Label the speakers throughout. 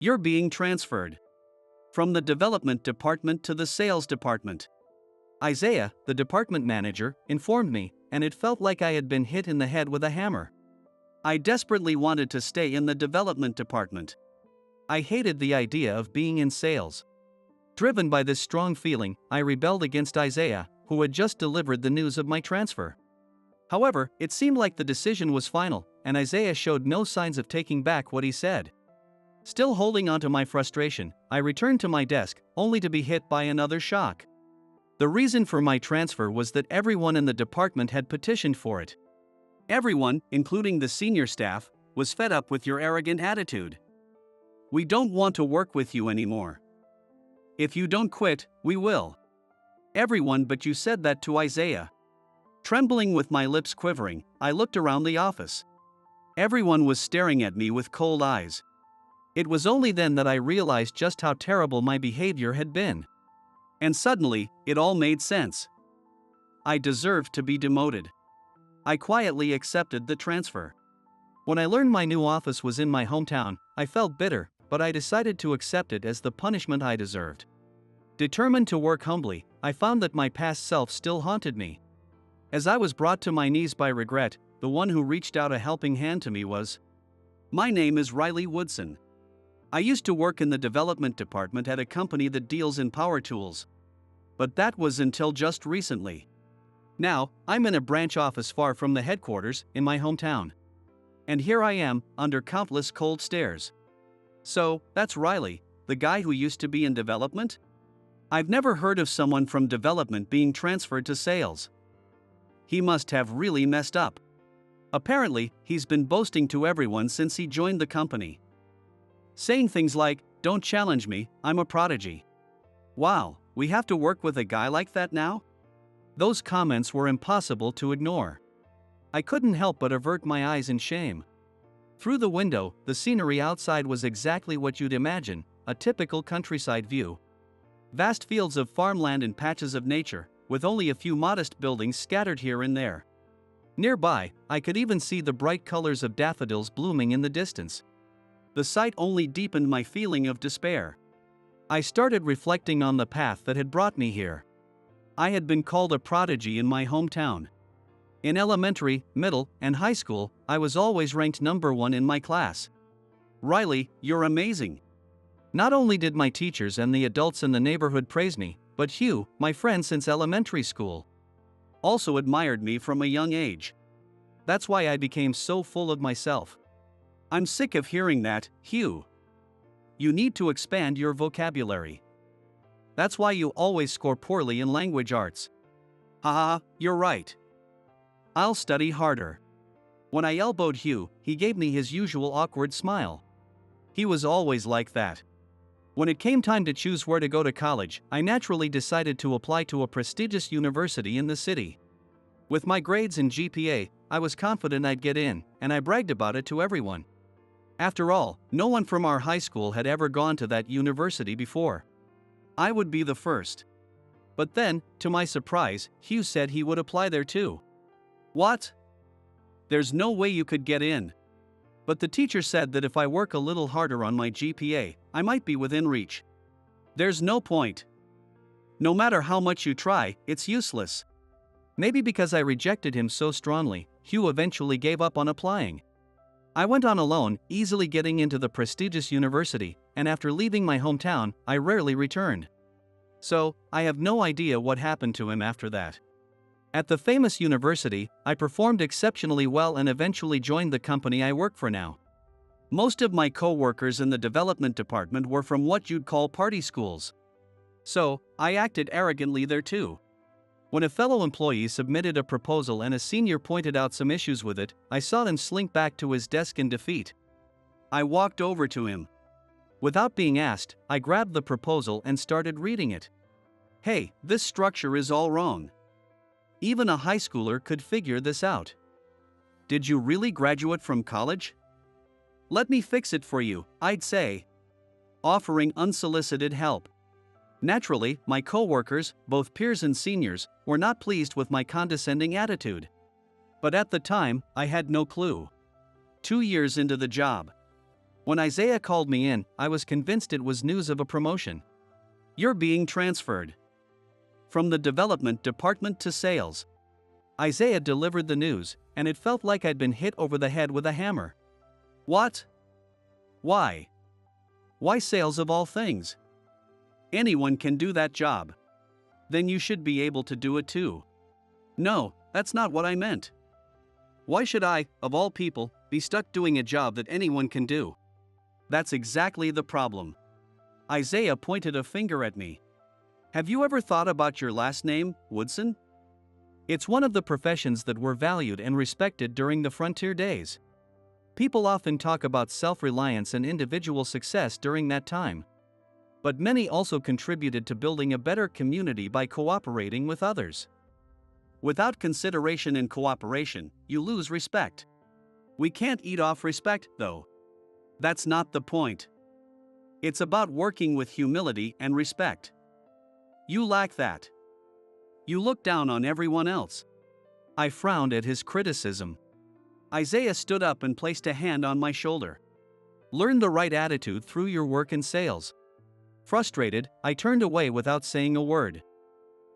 Speaker 1: You're being transferred from the development department to the sales department. Isaiah, the department manager, informed me, and it felt like I had been hit in the head with a hammer. I desperately wanted to stay in the development department. I hated the idea of being in sales. Driven by this strong feeling, I rebelled against Isaiah, who had just delivered the news of my transfer. However, it seemed like the decision was final, and Isaiah showed no signs of taking back what he said. Still holding on to my frustration, I returned to my desk, only to be hit by another shock. The reason for my transfer was that everyone in the department had petitioned for it. Everyone, including the senior staff, was fed up with your arrogant attitude. We don't want to work with you anymore. If you don't quit, we will. Everyone but you said that to Isaiah. Trembling with my lips quivering, I looked around the office. Everyone was staring at me with cold eyes. It was only then that I realized just how terrible my behavior had been. And suddenly, it all made sense. I deserved to be demoted. I quietly accepted the transfer. When I learned my new office was in my hometown, I felt bitter, but I decided to accept it as the punishment I deserved. Determined to work humbly, I found that my past self still haunted me. As I was brought to my knees by regret, the one who reached out a helping hand to me was, "My name is Riley Woodson. I used to work in the development department at a company that deals in power tools. But that was until just recently. Now, I'm in a branch office far from the headquarters, in my hometown. And here I am, under countless cold stares. So, that's Riley, the guy who used to be in development? I've never heard of someone from development being transferred to sales. He must have really messed up. Apparently, he's been boasting to everyone since he joined the company. Saying things like, 'Don't challenge me, I'm a prodigy.' Wow, we have to work with a guy like that now?" Those comments were impossible to ignore. I couldn't help but avert my eyes in shame. Through the window, the scenery outside was exactly what you'd imagine, a typical countryside view. Vast fields of farmland and patches of nature, with only a few modest buildings scattered here and there. Nearby, I could even see the bright colors of daffodils blooming in the distance. The sight only deepened my feeling of despair. I started reflecting on the path that had brought me here. I had been called a prodigy in my hometown. In elementary, middle, and high school, I was always ranked number 1 in my class. "Riley, you're amazing." Not only did my teachers and the adults in the neighborhood praise me, but Hugh, my friend since elementary school, also admired me from a young age. That's why I became so full of myself. "I'm sick of hearing that, Hugh. You need to expand your vocabulary. That's why you always score poorly in language arts." "Haha, you're right. I'll study harder." When I elbowed Hugh, he gave me his usual awkward smile. He was always like that. When it came time to choose where to go to college, I naturally decided to apply to a prestigious university in the city. With my grades and GPA, I was confident I'd get in, and I bragged about it to everyone. After all, no one from our high school had ever gone to that university before. I would be the first. But then, to my surprise, Hugh said he would apply there too. What? There's no way you could get in. But the teacher said that if I work a little harder on my GPA, I might be within reach. There's no point. No matter how much you try, it's useless. Maybe because I rejected him so strongly, Hugh eventually gave up on applying. I went on alone, easily getting into the prestigious university, and after leaving my hometown, I rarely returned. So, I have no idea what happened to him after that. At the famous university, I performed exceptionally well and eventually joined the company I work for now. Most of my co-workers in the development department were from what you'd call party schools. So, I acted arrogantly there too. When a fellow employee submitted a proposal and a senior pointed out some issues with it, I saw him slink back to his desk in defeat. I walked over to him. Without being asked, I grabbed the proposal and started reading it. "Hey, this structure is all wrong. Even a high schooler could figure this out. Did you really graduate from college? Let me fix it for you," I'd say, offering unsolicited help. Naturally, my co-workers, both peers and seniors, were not pleased with my condescending attitude. But at the time, I had no clue. 2 years into the job, When Isaiah called me in, I was convinced it was news of a promotion. You're being transferred from the development department to sales. Isaiah delivered the news, and it felt like I'd been hit over the head with a hammer. What? Why? Why sales of all things? Anyone can do that job. Then you should be able to do it too. No, that's not what I meant. Why should I, of all people, be stuck doing a job that anyone can do? That's exactly the problem. Isaiah pointed a finger at me. Have you ever thought about your last name, Woodson? It's one of the professions that were valued and respected during the frontier days. People often talk about self-reliance and individual success during that time. But many also contributed to building a better community by cooperating with others. Without consideration and cooperation, you lose respect. We can't eat off respect, though. That's not the point. It's about working with humility and respect. You lack that. You look down on everyone else. I frowned at his criticism. Isaiah stood up and placed a hand on my shoulder. Learn the right attitude through your work in sales. Frustrated, I turned away without saying a word.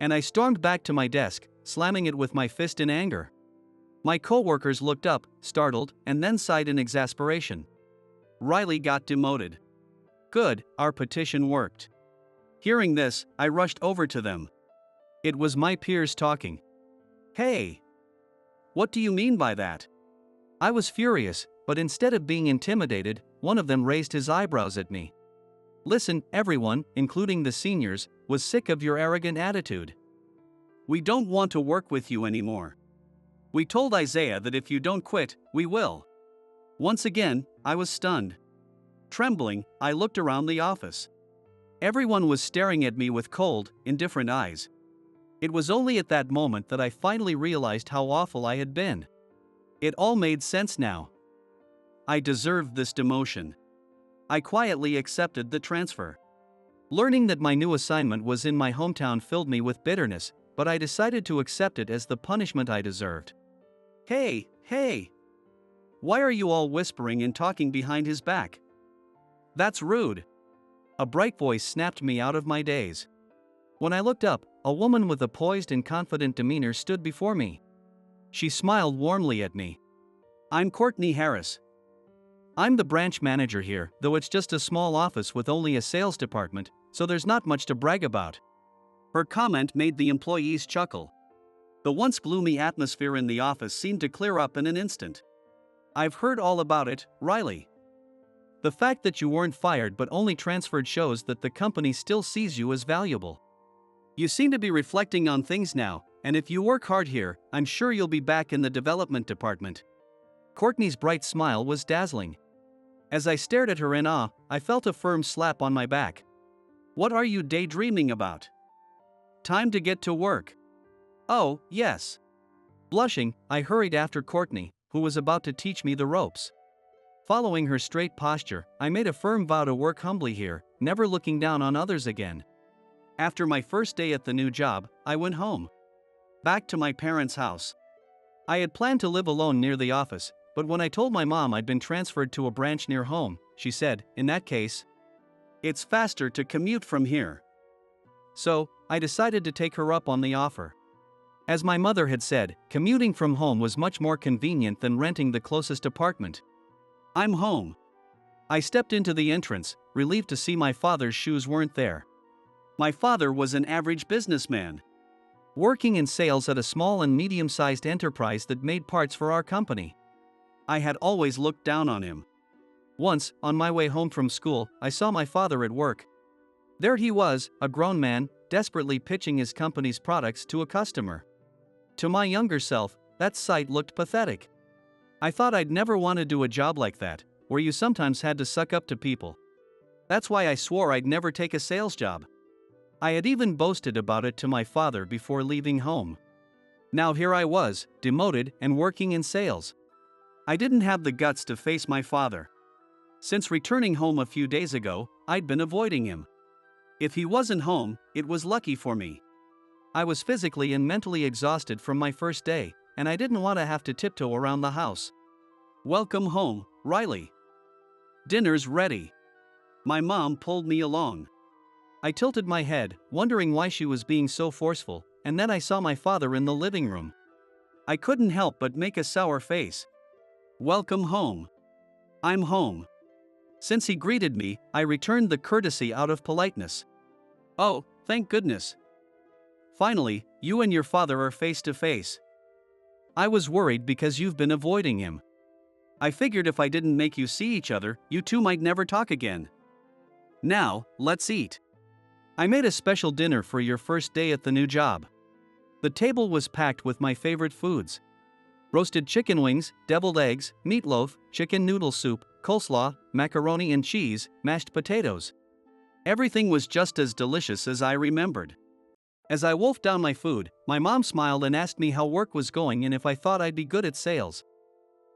Speaker 1: And I stormed back to my desk, slamming it with my fist in anger. My coworkers looked up, startled, and then sighed in exasperation. Riley got demoted. Good, our petition worked. Hearing this, I rushed over to them. It was my peers talking. Hey! What do you mean by that? I was furious, but instead of being intimidated, one of them raised his eyebrows at me. Listen, everyone, including the seniors, was sick of your arrogant attitude. We don't want to work with you anymore. We told Isaiah that if you don't quit, we will. Once again, I was stunned. Trembling, I looked around the office. Everyone was staring at me with cold, indifferent eyes. It was only at that moment that I finally realized how awful I had been. It all made sense now. I deserved this demotion. I quietly accepted the transfer. Learning that my new assignment was in my hometown filled me with bitterness, but I decided to accept it as the punishment I deserved. Hey! Why are you all whispering and talking behind his back? That's rude. A bright voice snapped me out of my daze. When I looked up, a woman with a poised and confident demeanor stood before me. She smiled warmly at me. I'm Courtney Harris. I'm the branch manager here, though it's just a small office with only a sales department, so there's not much to brag about. Her comment made the employees chuckle. The once gloomy atmosphere in the office seemed to clear up in an instant. I've heard all about it, Riley. The fact that you weren't fired but only transferred shows that the company still sees you as valuable. You seem to be reflecting on things now, and if you work hard here, I'm sure you'll be back in the development department. Courtney's bright smile was dazzling. As I stared at her in awe, I felt a firm slap on my back. What are you daydreaming about? Time to get to work. Oh, yes. Blushing, I hurried after Courtney, who was about to teach me the ropes. Following her straight posture, I made a firm vow to work humbly here, never looking down on others again. After my first day at the new job, I went home. Back to my parents' house. I had planned to live alone near the office, but when I told my mom I'd been transferred to a branch near home, she said, in that case, it's faster to commute from here. So, I decided to take her up on the offer. As my mother had said, commuting from home was much more convenient than renting the closest apartment. I'm home. I stepped into the entrance, relieved to see my father's shoes weren't there. My father was an average businessman, working in sales at a small and medium-sized enterprise that made parts for our company. I had always looked down on him. Once, on my way home from school, I saw my father at work. There he was, a grown man, desperately pitching his company's products to a customer. To my younger self, that sight looked pathetic. I thought I'd never want to do a job like that, where you sometimes had to suck up to people. That's why I swore I'd never take a sales job. I had even boasted about it to my father before leaving home. Now here I was, demoted and working in sales. I didn't have the guts to face my father. Since returning home a few days ago, I'd been avoiding him. If he wasn't home, it was lucky for me. I was physically and mentally exhausted from my first day, and I didn't want to have to tiptoe around the house. Welcome home, Riley. Dinner's ready. My mom pulled me along. I tilted my head, wondering why she was being so forceful, and then I saw my father in the living room. I couldn't help but make a sour face. Welcome home. I'm home. Since he greeted me, I returned the courtesy out of politeness. Oh, thank goodness. Finally, you and your father are face to face. I was worried because you've been avoiding him. I figured if I didn't make you see each other, you two might never talk again. Now, let's eat. I made a special dinner for your first day at the new job. The table was packed with my favorite foods: roasted chicken wings, deviled eggs, meatloaf, chicken noodle soup, coleslaw, macaroni and cheese, mashed potatoes. Everything was just as delicious as I remembered. As I wolfed down my food, my mom smiled and asked me how work was going and if I thought I'd be good at sales.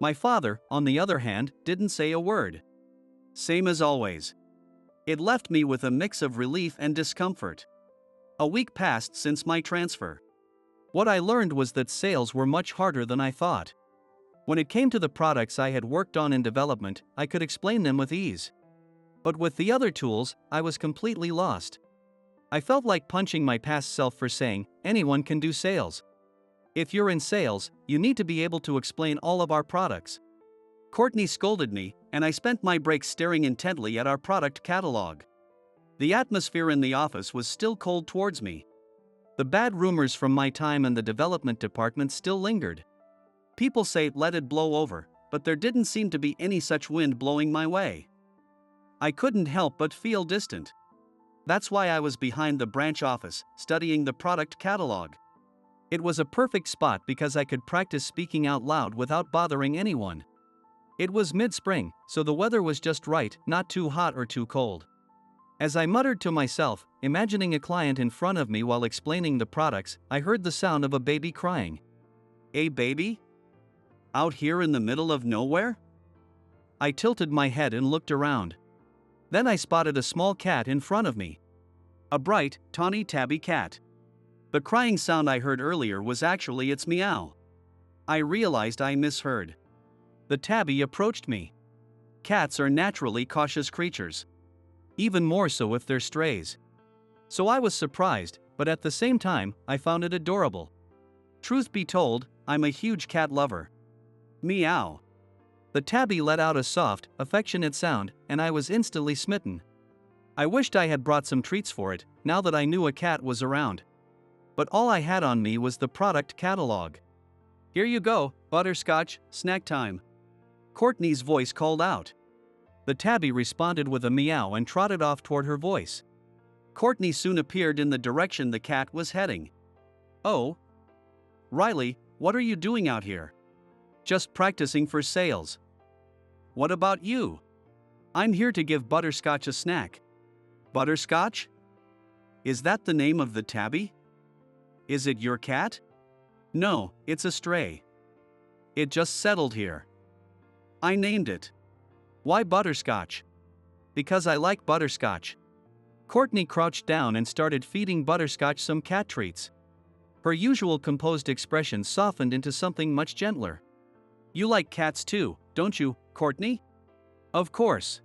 Speaker 1: My father, on the other hand, didn't say a word. Same as always. It left me with a mix of relief and discomfort. A week passed since my transfer. What I learned was that sales were much harder than I thought. When it came to the products I had worked on in development, I could explain them with ease. But with the other tools, I was completely lost. I felt like punching my past self for saying, anyone can do sales. If you're in sales, you need to be able to explain all of our products. Courtney scolded me, and I spent my breaks staring intently at our product catalog. The atmosphere in the office was still cold towards me. The bad rumors from my time in the development department still lingered. People say let it blow over, but there didn't seem to be any such wind blowing my way. I couldn't help but feel distant. That's why I was behind the branch office, studying the product catalog. It was a perfect spot because I could practice speaking out loud without bothering anyone. It was mid-spring, so the weather was just right, not too hot or too cold. As I muttered to myself, imagining a client in front of me while explaining the products, I heard the sound of a baby crying. A baby? Out here in the middle of nowhere? I tilted my head and looked around. Then I spotted a small cat in front of me. A bright, tawny tabby cat. The crying sound I heard earlier was actually its meow. I realized I misheard. The tabby approached me. Cats are naturally cautious creatures. Even more so if they're strays. So I was surprised, but at the same time, I found it adorable. Truth be told, I'm a huge cat lover. Meow. The tabby let out a soft, affectionate sound, and I was instantly smitten. I wished I had brought some treats for it, now that I knew a cat was around. But all I had on me was the product catalog. Here you go, butterscotch, snack time. Courtney's voice called out. The tabby responded with a meow and trotted off toward her voice. Courtney soon appeared in the direction the cat was heading. Oh. Riley, what are you doing out here? Just practicing for sales. What about you? I'm here to give Butterscotch a snack. Butterscotch? Is that the name of the tabby? Is it your cat? No, it's a stray. It just settled here. I named it. Why Butterscotch? Because I like butterscotch. Courtney crouched down and started feeding Butterscotch some cat treats. Her usual composed expression softened into something much gentler. You like cats too, don't you, Courtney? Of course.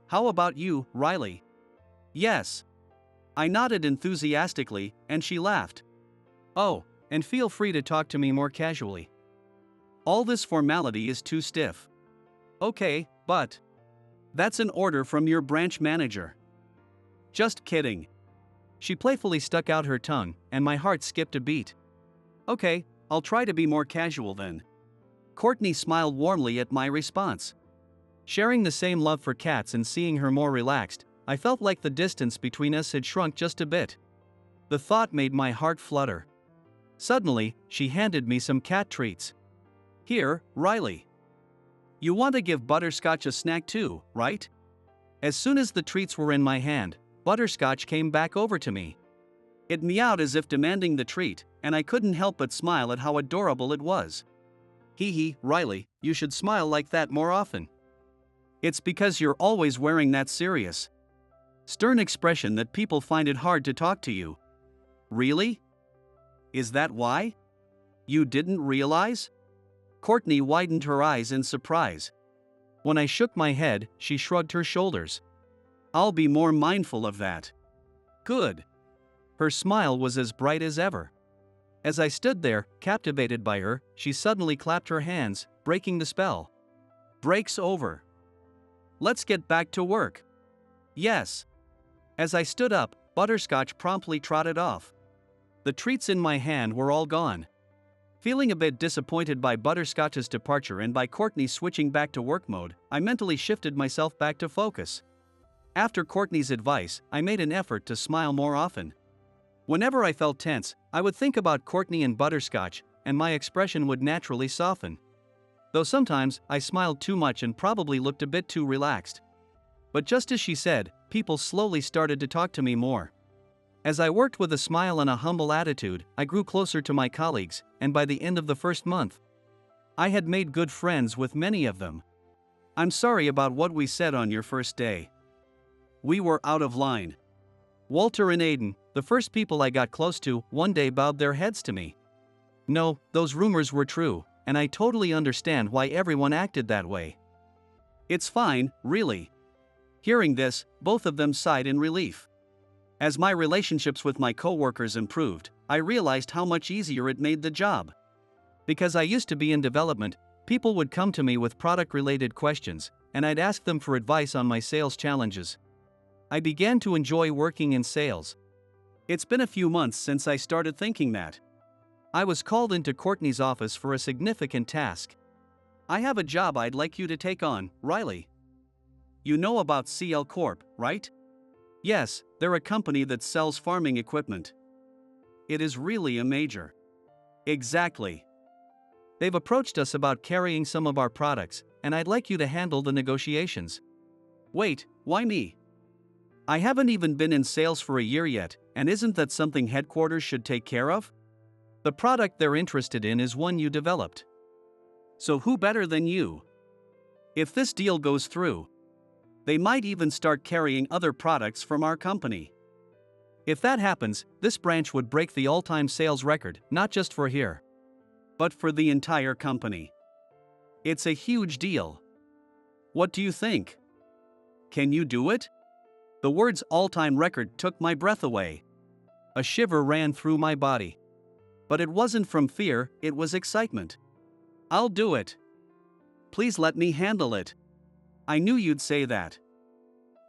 Speaker 1: How about you, Riley? Yes. I nodded enthusiastically, and she laughed. Oh, and feel free to talk to me more casually. All this formality is too stiff. Okay, but that's an order from your branch manager. Just kidding. She playfully stuck out her tongue, and my heart skipped a beat. Okay, I'll try to be more casual then. Courtney smiled warmly at my response. Sharing the same love for cats and seeing her more relaxed, I felt like the distance between us had shrunk just a bit. The thought made my heart flutter. Suddenly, she handed me some cat treats. Here, Riley. You want to give Butterscotch a snack too, right? As soon as the treats were in my hand, Butterscotch came back over to me. It meowed as if demanding the treat, and I couldn't help but smile at how adorable it was. Hee hee, Riley, you should smile like that more often. It's because you're always wearing that serious, stern expression that people find it hard to talk to you. Really? Is that why? You didn't realize? Courtney widened her eyes in surprise. When I shook my head, she shrugged her shoulders. I'll be more mindful of that. Good. Her smile was as bright as ever. As I stood there, captivated by her, she suddenly clapped her hands, breaking the spell. Break's over. Let's get back to work. Yes. As I stood up, Butterscotch promptly trotted off. The treats in my hand were all gone. Feeling a bit disappointed by Butterscotch's departure and by Courtney switching back to work mode, I mentally shifted myself back to focus. After Courtney's advice, I made an effort to smile more often. Whenever I felt tense, I would think about Courtney and Butterscotch, and my expression would naturally soften. Though sometimes I smiled too much and probably looked a bit too relaxed. But just as she said, people slowly started to talk to me more. As I worked with a smile and a humble attitude, I grew closer to my colleagues, and by the end of the first month, I had made good friends with many of them. I'm sorry about what we said on your first day. We were out of line. Walter and Aiden, the first people I got close to, one day bowed their heads to me. No, those rumors were true, and I totally understand why everyone acted that way. It's fine, really. Hearing this, both of them sighed in relief. As my relationships with my coworkers improved, I realized how much easier it made the job. Because I used to be in development, people would come to me with product-related questions, and I'd ask them for advice on my sales challenges. I began to enjoy working in sales. It's been a few months since I started thinking that. I was called into Courtney's office for a significant task. I have a job I'd like you to take on, Riley. You know about CL Corp, right? Yes, they're a company that sells farming equipment. It is really a major. Exactly. They've approached us about carrying some of our products, and I'd like you to handle the negotiations. Wait, why me? I haven't even been in sales for a year yet, and isn't that something headquarters should take care of? The product they're interested in is one you developed. So who better than you? If this deal goes through, they might even start carrying other products from our company. If that happens, this branch would break the all-time sales record, not just for here, but for the entire company. It's a huge deal. What do you think? Can you do it? The words all-time record took my breath away. A shiver ran through my body. But it wasn't from fear, it was excitement. I'll do it. Please let me handle it. I knew you'd say that.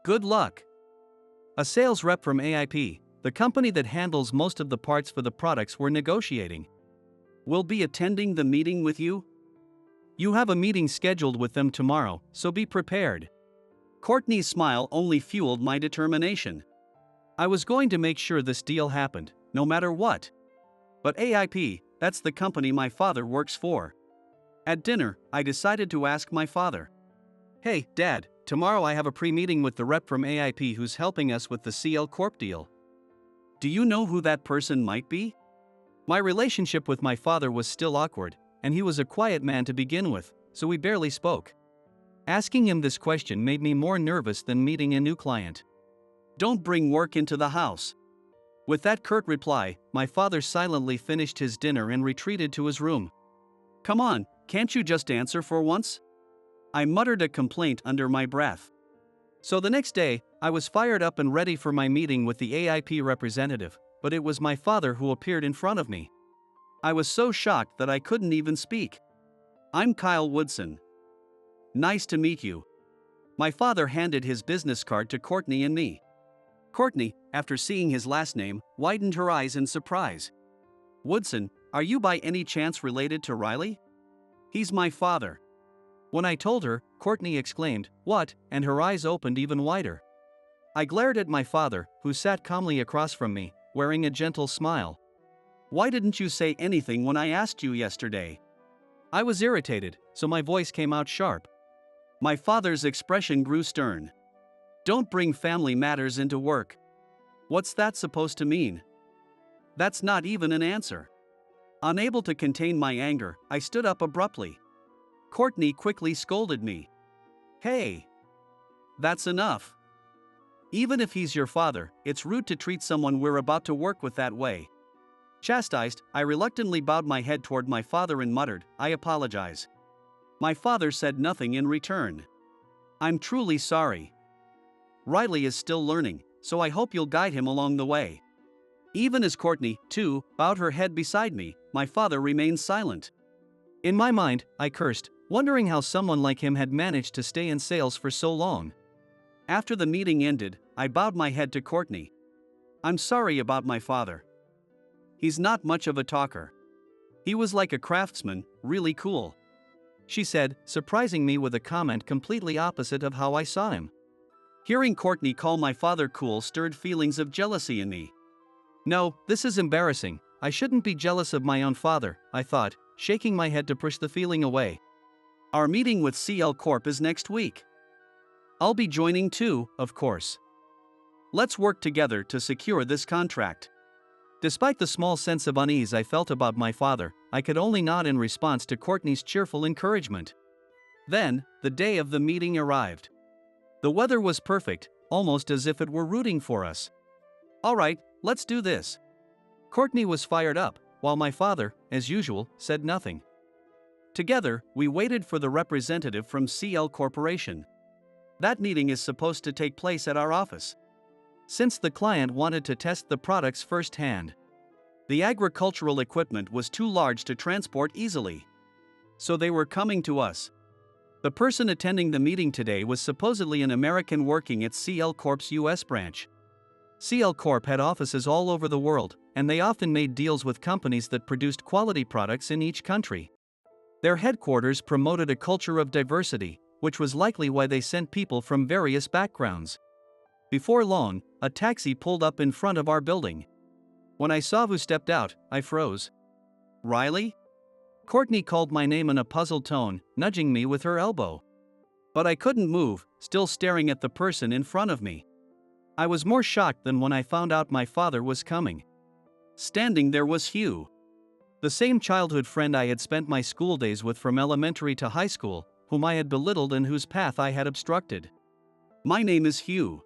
Speaker 1: Good luck. A sales rep from AIP, the company that handles most of the parts for the products we're negotiating, will be attending the meeting with you. You have a meeting scheduled with them tomorrow, so be prepared. Courtney's smile only fueled my determination. I was going to make sure this deal happened, no matter what. But AIP, that's the company my father works for. At dinner, I decided to ask my father. Hey, Dad, tomorrow I have a pre-meeting with the rep from AIP who's helping us with the CL Corp deal. Do you know who that person might be? My relationship with my father was still awkward, and he was a quiet man to begin with, so we barely spoke. Asking him this question made me more nervous than meeting a new client. Don't bring work into the house. With that curt reply, my father silently finished his dinner and retreated to his room. Come on, can't you just answer for once? I muttered a complaint under my breath. So the next day, I was fired up and ready for my meeting with the AIP representative, but it was my father who appeared in front of me. I was so shocked that I couldn't even speak. I'm Kyle Woodson. Nice to meet you. My father handed his business card to Courtney and me. Courtney, after seeing his last name, widened her eyes in surprise. Woodson, are you by any chance related to Riley? He's my father. When I told her, Courtney exclaimed, "What?" and her eyes opened even wider. I glared at my father, who sat calmly across from me, wearing a gentle smile. Why didn't you say anything when I asked you yesterday? I was irritated, so my voice came out sharp. My father's expression grew stern. Don't bring family matters into work. What's that supposed to mean? That's not even an answer. Unable to contain my anger, I stood up abruptly. Courtney quickly scolded me. Hey! That's enough. Even if he's your father, it's rude to treat someone we're about to work with that way. Chastised, I reluctantly bowed my head toward my father and muttered, I apologize. My father said nothing in return. I'm truly sorry. Riley is still learning, so I hope you'll guide him along the way. Even as Courtney, too, bowed her head beside me, my father remained silent. In my mind, I cursed, wondering how someone like him had managed to stay in sales for so long. After the meeting ended, I bowed my head to Courtney. I'm sorry about my father. He's not much of a talker. He was like a craftsman, really cool. She said, surprising me with a comment completely opposite of how I saw him. Hearing Courtney call my father cool stirred feelings of jealousy in me. No, this is embarrassing. I shouldn't be jealous of my own father, I thought, shaking my head to push the feeling away. Our meeting with CL Corp is next week. I'll be joining too, of course. Let's work together to secure this contract. Despite the small sense of unease I felt about my father, I could only nod in response to Courtney's cheerful encouragement. Then, the day of the meeting arrived. The weather was perfect, almost as if it were rooting for us. All right, let's do this. Courtney was fired up, while my father, as usual, said nothing. Together, we waited for the representative from CL Corporation. That meeting is supposed to take place at our office. Since the client wanted to test the products firsthand, the agricultural equipment was too large to transport easily. So they were coming to us. The person attending the meeting today was supposedly an American working at CL Corp's US branch. CL Corp had offices all over the world, and they often made deals with companies that produced quality products in each country. Their headquarters promoted a culture of diversity, which was likely why they sent people from various backgrounds. Before long, a taxi pulled up in front of our building. When I saw who stepped out, I froze. Riley? Courtney called my name in a puzzled tone, nudging me with her elbow. But I couldn't move, still staring at the person in front of me. I was more shocked than when I found out my father was coming. Standing there was Hugh. The same childhood friend I had spent my school days with from elementary to high school, whom I had belittled and whose path I had obstructed. My name is Hugh.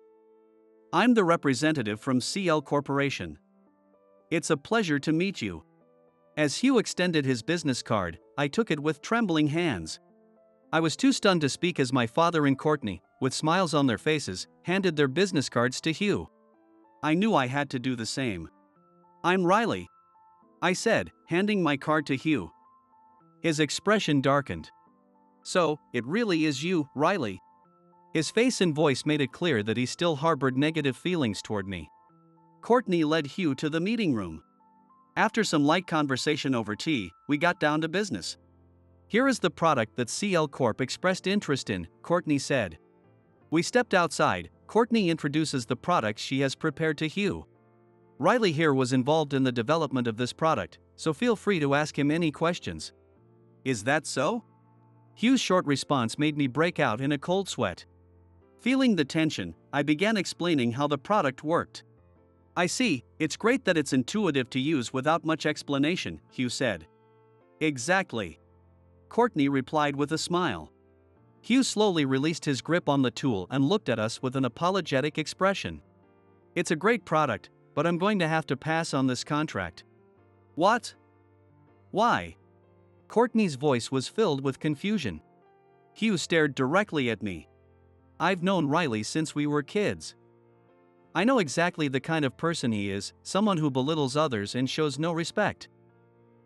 Speaker 1: I'm the representative from CL Corporation. It's a pleasure to meet you. As Hugh extended his business card, I took it with trembling hands. I was too stunned to speak as my father and Courtney, with smiles on their faces, handed their business cards to Hugh. I knew I had to do the same. I'm Riley, I said, handing my card to Hugh. His expression darkened. So, it really is you, Riley. His face and voice made it clear that he still harbored negative feelings toward me. Courtney led Hugh to the meeting room. After some light conversation over tea, we got down to business. Here is the product that CL Corp expressed interest in, Courtney said. We stepped outside. Courtney introduces the product she has prepared to Hugh. Riley here was involved in the development of this product, so feel free to ask him any questions. Is that so? Hugh's short response made me break out in a cold sweat. Feeling the tension, I began explaining how the product worked. I see, it's great that it's intuitive to use without much explanation, Hugh said. Exactly. Courtney replied with a smile. Hugh slowly released his grip on the tool and looked at us with an apologetic expression. It's a great product, but I'm going to have to pass on this contract. What? Why? Courtney's voice was filled with confusion. Hugh stared directly at me. I've known Riley since we were kids. I know exactly the kind of person he is, someone who belittles others and shows no respect.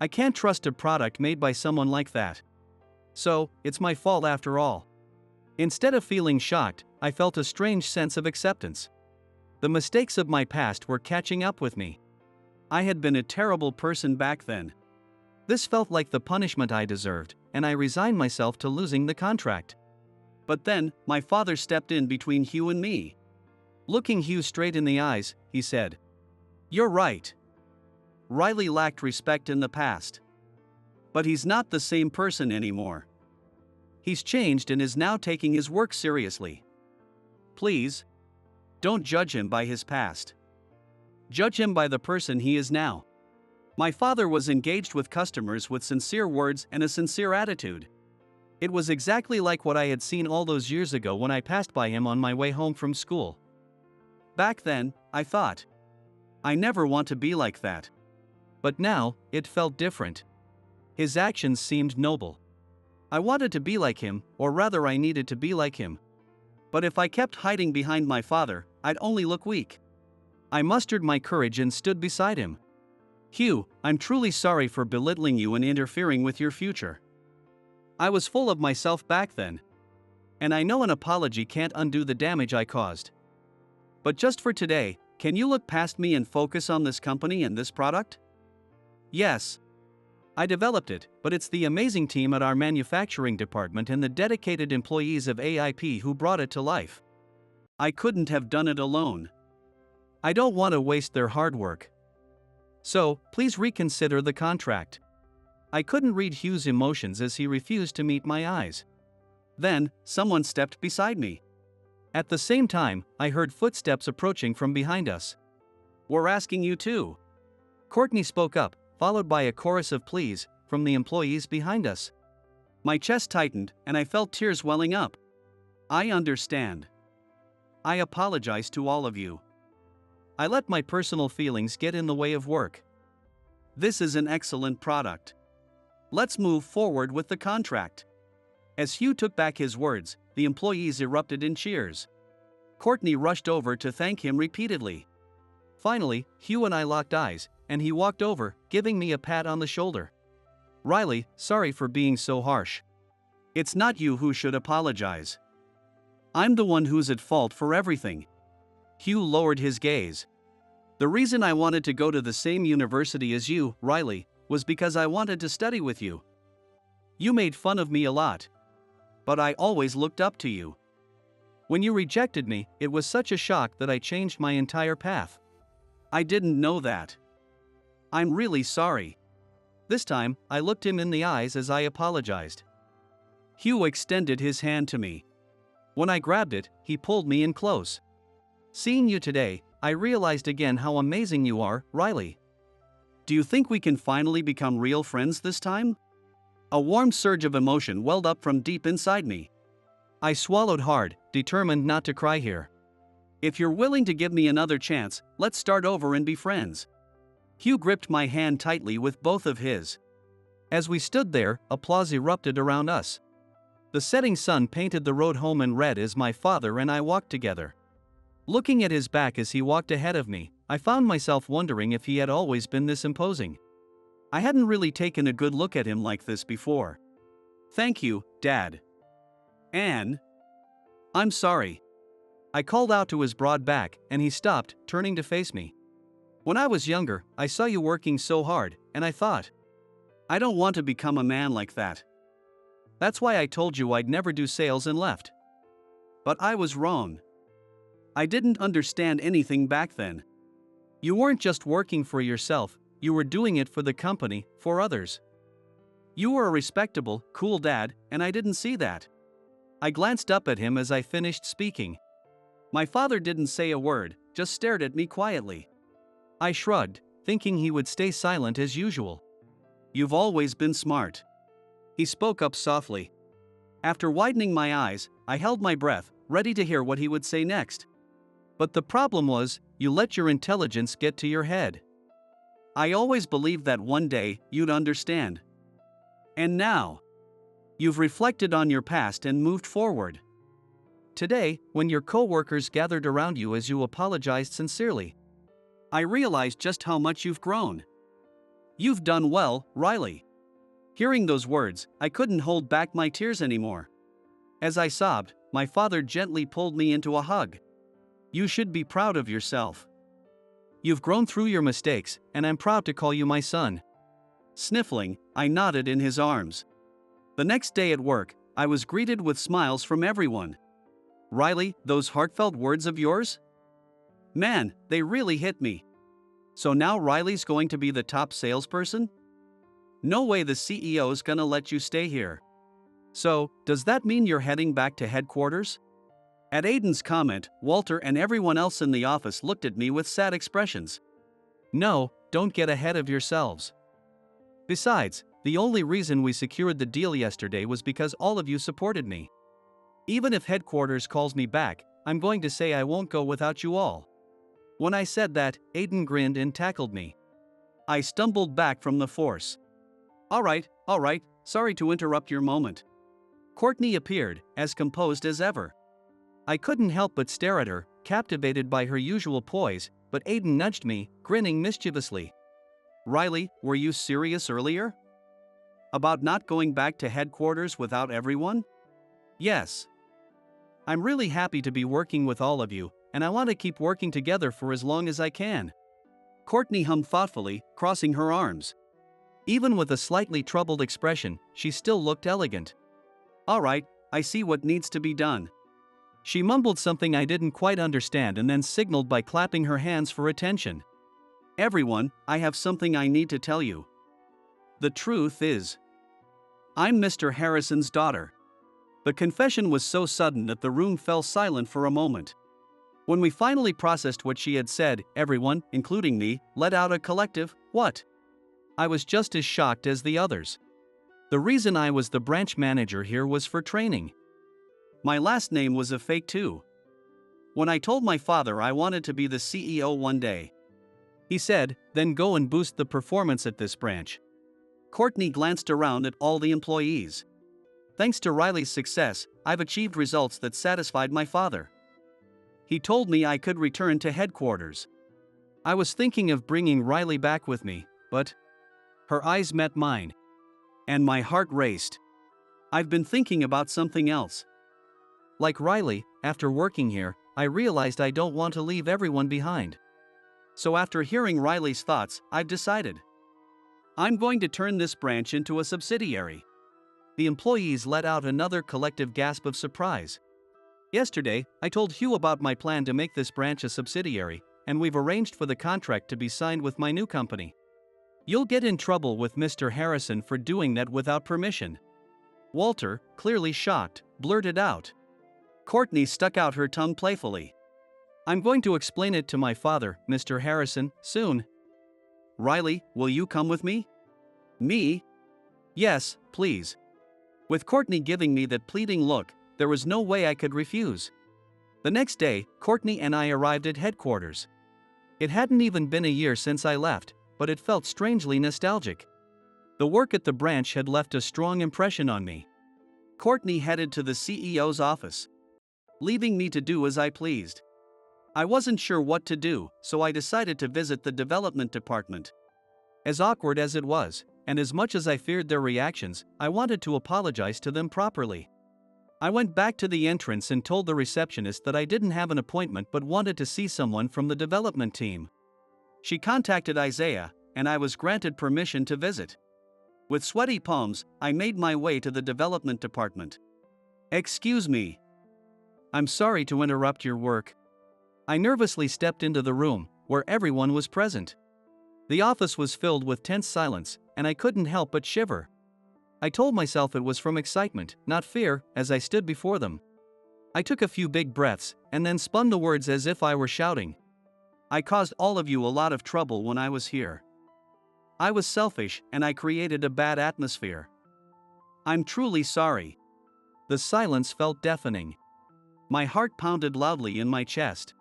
Speaker 1: I can't trust a product made by someone like that. So, it's my fault after all. Instead of feeling shocked, I felt a strange sense of acceptance. The mistakes of my past were catching up with me. I had been a terrible person back then. This felt like the punishment I deserved, and I resigned myself to losing the contract. But then, my father stepped in between Hugh and me. Looking Hugh straight in the eyes, he said, "You're right. Riley lacked respect in the past. But he's not the same person anymore. He's changed and is now taking his work seriously. Please, don't judge him by his past. Judge him by the person he is now." My father was engaged with customers with sincere words and a sincere attitude. It was exactly like what I had seen all those years ago when I passed by him on my way home from school. Back then, I thought, I never want to be like that. But now, it felt different. His actions seemed noble. I wanted to be like him, or rather I needed to be like him. But if I kept hiding behind my father, I'd only look weak. I mustered my courage and stood beside him. Hugh, I'm truly sorry for belittling you and interfering with your future. I was full of myself back then. And I know an apology can't undo the damage I caused. But just for today, can you look past me and focus on this company and this product? Yes. I developed it, but it's the amazing team at our manufacturing department and the dedicated employees of AIP who brought it to life. I couldn't have done it alone. I don't want to waste their hard work. So, please reconsider the contract. I couldn't read Hugh's emotions as he refused to meet my eyes. Then, someone stepped beside me. At the same time, I heard footsteps approaching from behind us. We're asking you too. Courtney spoke up, followed by a chorus of pleas from the employees behind us. My chest tightened and I felt tears welling up. I understand. I apologize to all of you. I let my personal feelings get in the way of work. This is an excellent product. Let's move forward with the contract. As Hugh took back his words, the employees erupted in cheers. Courtney rushed over to thank him repeatedly. Finally, Hugh and I locked eyes, and he walked over, giving me a pat on the shoulder. Riley, sorry for being so harsh. It's not you who should apologize. I'm the one who's at fault for everything. Hugh lowered his gaze. The reason I wanted to go to the same university as you, Riley, was because I wanted to study with you. You made fun of me a lot. But I always looked up to you. When you rejected me, it was such a shock that I changed my entire path. I didn't know that. I'm really sorry. This time, I looked him in the eyes as I apologized. Hugh extended his hand to me. When I grabbed it, he pulled me in close. Seeing you today, I realized again how amazing you are, Riley. Do you think we can finally become real friends this time? A warm surge of emotion welled up from deep inside me. I swallowed hard, determined not to cry here. If you're willing to give me another chance, let's start over and be friends. Hugh gripped my hand tightly with both of his. As we stood there, applause erupted around us. The setting sun painted the road home in red as my father and I walked together. Looking at his back as he walked ahead of me, I found myself wondering if he had always been this imposing. I hadn't really taken a good look at him like this before. Thank you, Dad. And I'm sorry. I called out to his broad back, and he stopped, turning to face me. When I was younger, I saw you working so hard, and I thought, I don't want to become a man like that. That's why I told you I'd never do sales and left. But I was wrong. I didn't understand anything back then. You weren't just working for yourself, you were doing it for the company, for others. You were a respectable, cool dad, and I didn't see that. I glanced up at him as I finished speaking. My father didn't say a word, just stared at me quietly. I shrugged, thinking he would stay silent as usual. You've always been smart. He spoke up softly. After widening my eyes, I held my breath, ready to hear what he would say next. But the problem was, you let your intelligence get to your head. I always believed that one day, you'd understand. And now, you've reflected on your past and moved forward. Today, when your co-workers gathered around you as you apologized sincerely, I realized just how much you've grown. You've done well, Riley. Hearing those words, I couldn't hold back my tears anymore. As I sobbed, my father gently pulled me into a hug. You should be proud of yourself. You've grown through your mistakes, and I'm proud to call you my son. Sniffling, I nodded in his arms. The next day at work, I was greeted with smiles from everyone. Riley, those heartfelt words of yours? Man, they really hit me. So now Riley's going to be the top salesperson? No way the CEO's gonna let you stay here. So, does that mean you're heading back to headquarters? At Aiden's comment, Walter and everyone else in the office looked at me with sad expressions. No, don't get ahead of yourselves. Besides, the only reason we secured the deal yesterday was because all of you supported me. Even if headquarters calls me back, I'm going to say I won't go without you all. When I said that, Aiden grinned and tackled me. I stumbled back from the force. All right, sorry to interrupt your moment. Courtney appeared, as composed as ever. I couldn't help but stare at her, captivated by her usual poise, but Aiden nudged me, grinning mischievously. Riley, were you serious earlier? About not going back to headquarters without everyone? Yes. I'm really happy to be working with all of you, and I want to keep working together for as long as I can. Courtney hummed thoughtfully, crossing her arms. Even with a slightly troubled expression, she still looked elegant. All right, I see what needs to be done. She mumbled something I didn't quite understand and then signaled by clapping her hands for attention. Everyone, I have something I need to tell you. The truth is, I'm Mr. Harrison's daughter. The confession was so sudden that the room fell silent for a moment. When we finally processed what she had said, everyone, including me, let out a collective, "What?" I was just as shocked as the others. The reason I was the branch manager here was for training. My last name was a fake too. When I told my father I wanted to be the CEO one day, he said, "Then go and boost the performance at this branch." Courtney glanced around at all the employees. Thanks to Riley's success, I've achieved results that satisfied my father. He told me I could return to headquarters. I was thinking of bringing Riley back with me, but her eyes met mine, and my heart raced. I've been thinking about something else. Like Riley, after working here, I realized I don't want to leave everyone behind. So after hearing Riley's thoughts, I've decided. I'm going to turn this branch into a subsidiary. The employees let out another collective gasp of surprise. Yesterday, I told Hugh about my plan to make this branch a subsidiary, and we've arranged for the contract to be signed with my new company. You'll get in trouble with Mr. Harrison for doing that without permission. Walter, clearly shocked, blurted out. Courtney stuck out her tongue playfully. I'm going to explain it to my father, Mr. Harrison, soon. Riley, will you come with me? Me? Yes, please. With Courtney giving me that pleading look, there was no way I could refuse. The next day, Courtney and I arrived at headquarters. It hadn't even been a year since I left, but it felt strangely nostalgic. The work at the branch had left a strong impression on me. Courtney headed to the CEO's office, leaving me to do as I pleased. I wasn't sure what to do, so I decided to visit the development department. As awkward as it was, and as much as I feared their reactions, I wanted to apologize to them properly. I went back to the entrance and told the receptionist that I didn't have an appointment but wanted to see someone from the development team. She contacted Isaiah, and I was granted permission to visit. With sweaty palms, I made my way to the development department. Excuse me. I'm sorry to interrupt your work. I nervously stepped into the room, where everyone was present. The office was filled with tense silence, and I couldn't help but shiver. I told myself it was from excitement, not fear, as I stood before them. I took a few big breaths, and then spun the words as if I were shouting. I caused all of you a lot of trouble when I was here. I was selfish, and I created a bad atmosphere. I'm truly sorry. The silence felt deafening. My heart pounded loudly in my chest.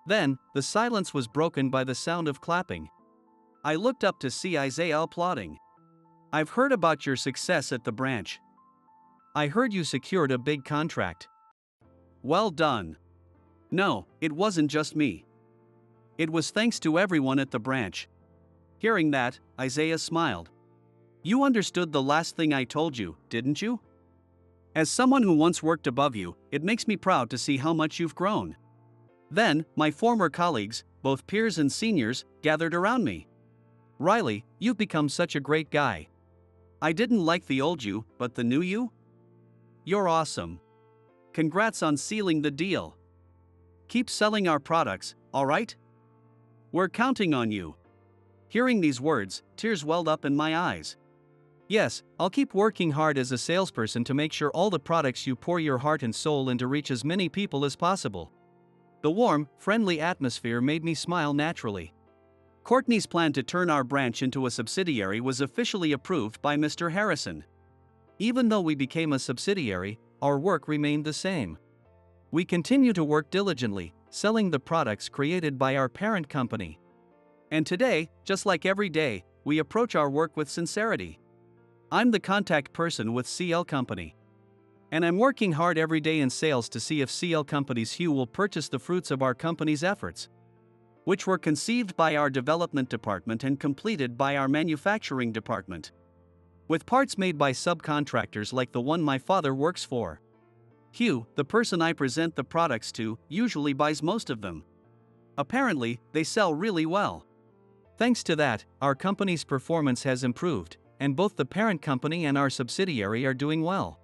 Speaker 1: Then, the silence was broken by the sound of clapping. I looked up to see Isaiah applauding. I've heard about your success at the branch. I heard you secured a big contract. Well done. No, it wasn't just me. It was thanks to everyone at the branch. Hearing that, Isaiah smiled. You understood the last thing I told you, didn't you? As someone who once worked above you, it makes me proud to see how much you've grown. Then, my former colleagues, both peers and seniors, gathered around me. Riley, you've become such a great guy. I didn't like the old you, but the new you? You're awesome. Congrats on sealing the deal. Keep selling our products, alright? We're counting on you. Hearing these words, tears welled up in my eyes. Yes, I'll keep working hard as a salesperson to make sure all the products you pour your heart and soul into reach as many people as possible. The warm, friendly atmosphere made me smile naturally. Courtney's plan to turn our branch into a subsidiary was officially approved by Mr. Harrison. Even though we became a subsidiary, our work remained the same. We continue to work diligently, selling the products created by our parent company. And today, just like every day, we approach our work with sincerity. I'm the contact person with CL Company. And I'm working hard every day in sales to see if CL Companies Hugh will purchase the fruits of our company's efforts, which were conceived by our development department and completed by our manufacturing department, with parts made by subcontractors like the one my father works for. Hugh, the person I present the products to, usually buys most of them. Apparently, they sell really well. Thanks to that, our company's performance has improved, and both the parent company and our subsidiary are doing well.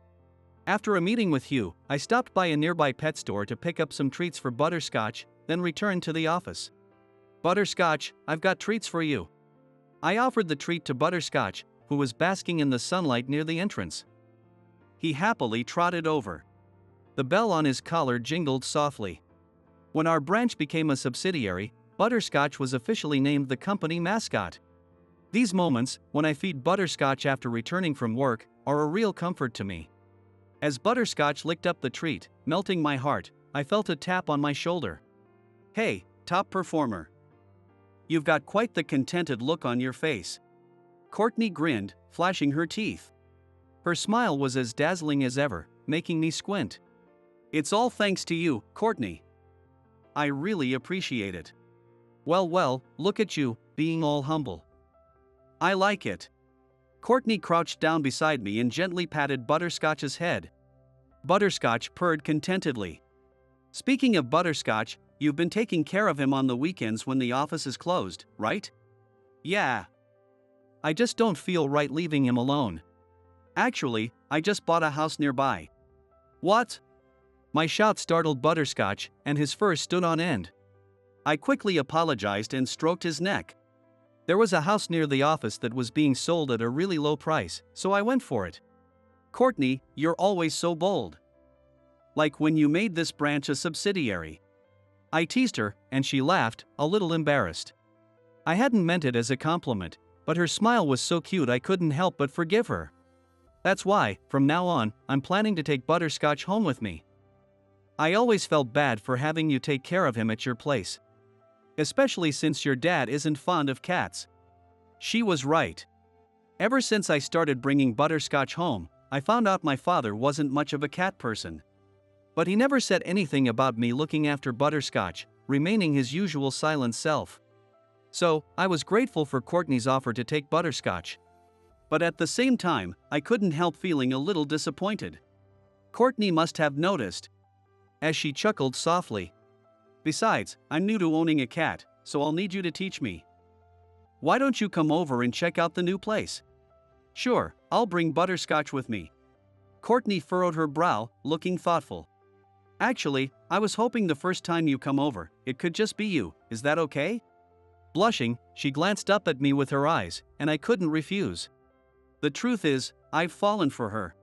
Speaker 1: After a meeting with Hugh, I stopped by a nearby pet store to pick up some treats for Butterscotch, then returned to the office. Butterscotch, I've got treats for you. I offered the treat to Butterscotch, who was basking in the sunlight near the entrance. He happily trotted over. The bell on his collar jingled softly. When our branch became a subsidiary, Butterscotch was officially named the company mascot. These moments, when I feed Butterscotch after returning from work, are a real comfort to me. As Butterscotch licked up the treat, melting my heart, I felt a tap on my shoulder. Hey, top performer. You've got quite the contented look on your face. Courtney grinned, flashing her teeth. Her smile was as dazzling as ever, making me squint. It's all thanks to you, Courtney. I really appreciate it. Well, look at you, being all humble. I like it. Courtney crouched down beside me and gently patted Butterscotch's head. Butterscotch purred contentedly. Speaking of Butterscotch, you've been taking care of him on the weekends when the office is closed, right? Yeah. I just don't feel right leaving him alone. Actually, I just bought a house nearby. What? My shout startled Butterscotch, and his fur stood on end. I quickly apologized and stroked his neck. There was a house near the office that was being sold at a really low price, so I went for it. Courtney, you're always so bold. Like when you made this branch a subsidiary. I teased her, and she laughed, a little embarrassed. I hadn't meant it as a compliment, but her smile was so cute I couldn't help but forgive her. That's why, from now on, I'm planning to take Butterscotch home with me. I always felt bad for having you take care of him at your place. Especially since your dad isn't fond of cats. She was right. Ever since I started bringing Butterscotch home, I found out my father wasn't much of a cat person. But he never said anything about me looking after Butterscotch, remaining his usual silent self. So, I was grateful for Courtney's offer to take Butterscotch. But at the same time, I couldn't help feeling a little disappointed. Courtney must have noticed. As she chuckled softly. Besides, I'm new to owning a cat, so I'll need you to teach me. Why don't you come over and check out the new place? Sure, I'll bring Butterscotch with me. Courtney furrowed her brow, looking thoughtful. Actually, I was hoping the first time you come over, it could just be you, is that okay? Blushing, she glanced up at me with her eyes, and I couldn't refuse. The truth is, I've fallen for her.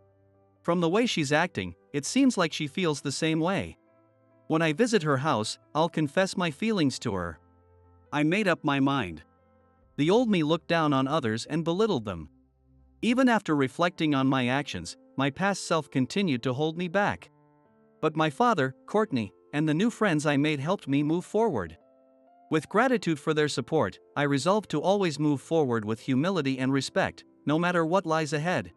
Speaker 1: From the way she's acting, it seems like she feels the same way. When I visit her house, I'll confess my feelings to her. I made up my mind. The old me looked down on others and belittled them. Even after reflecting on my actions, my past self continued to hold me back. But my father, Courtney, and the new friends I made helped me move forward. With gratitude for their support, I resolved to always move forward with humility and respect, no matter what lies ahead.